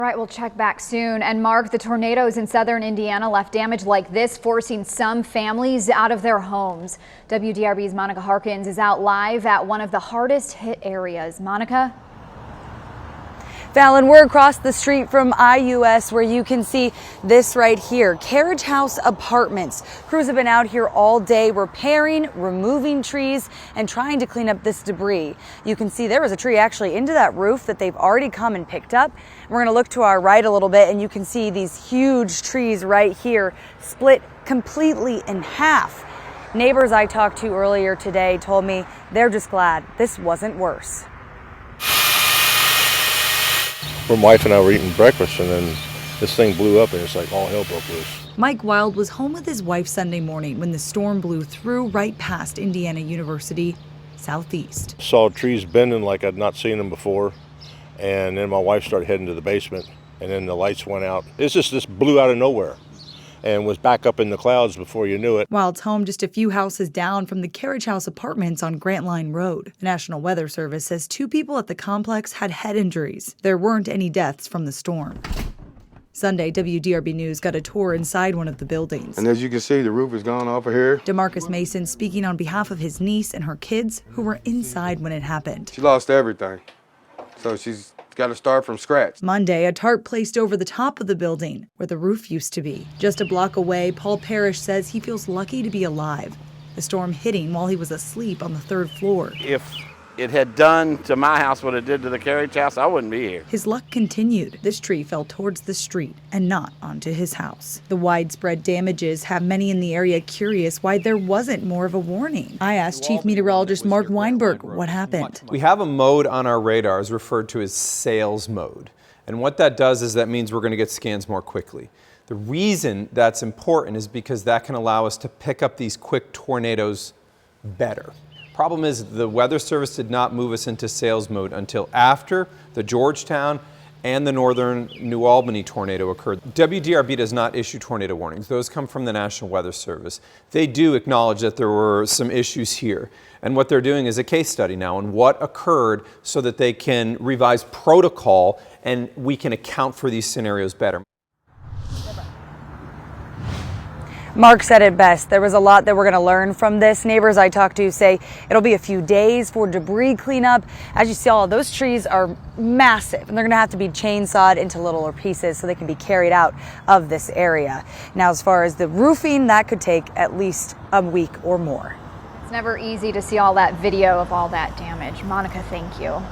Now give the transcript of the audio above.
All right, we'll check back soon. And Mark, the tornadoes in southern Indiana left damage like this, forcing some families out of their homes. WDRB's Monica Harkins is out live at one of the hardest hit areas. Monica? Fallon, we're across the street from IUS where you can see this right here, Carriage House Apartments. Crews have been out here all day repairing, removing trees, and trying to clean up this debris. You can see there was a tree actually into that roof that they've already come and picked up. We're going to look to our right a little bit and you can see these huge trees right here split completely in half. Neighbors I talked to earlier today told me they're just glad this wasn't worse. My wife and I were eating breakfast and then this thing blew up and it's like all hell broke loose. Mike Wild was home with his wife Sunday morning when the storm blew through right past Indiana University southeast. Saw trees bending like I'd not seen them before, and then my wife started heading to the basement and then the lights went out. It's just this blew out of nowhere and was back up in the clouds before you knew it. Wild's home just a few houses down from the Carriage House Apartments on Grant Line Road. The National Weather Service says 2 people at the complex had head injuries. There weren't any deaths from the storm. Sunday, WDRB News got a tour inside one of the buildings. And as you can see, the roof is gone off of here. DeMarcus Mason speaking on behalf of his niece and her kids who were inside when it happened. She lost everything, so she's got to start from scratch. Monday, a tarp placed over the top of the building where the roof used to be. Just a block away, Paul Parrish says he feels lucky to be alive. The storm hitting while he was asleep on the 3rd floor. If it had done to my house what it did to the carriage house, I wouldn't be here. His luck continued. This tree fell towards the street and not onto his house. The widespread damages have many in the area curious why there wasn't more of a warning. I asked Chief Meteorologist Mark Weinberg what happened. We have a mode on our radars referred to as sales mode. And what that does is that means we're going to get scans more quickly. The reason that's important is because that can allow us to pick up these quick tornadoes better. Problem is the Weather Service did not move us into sales mode until after the Georgetown and the northern New Albany tornado occurred. WDRB does not issue tornado warnings. Those come from the National Weather Service. They do acknowledge that there were some issues here. And what they're doing is a case study now on what occurred so that they can revise protocol and we can account for these scenarios better. Mark said it best. There was a lot that we're going to learn from this. Neighbors I talked to say it'll be a few days for debris cleanup. As you saw, those trees are massive and they're going to have to be chainsawed into littler pieces so they can be carried out of this area. Now, as far as the roofing, that could take at least a week or more. It's never easy to see all that video of all that damage. Monica, thank you.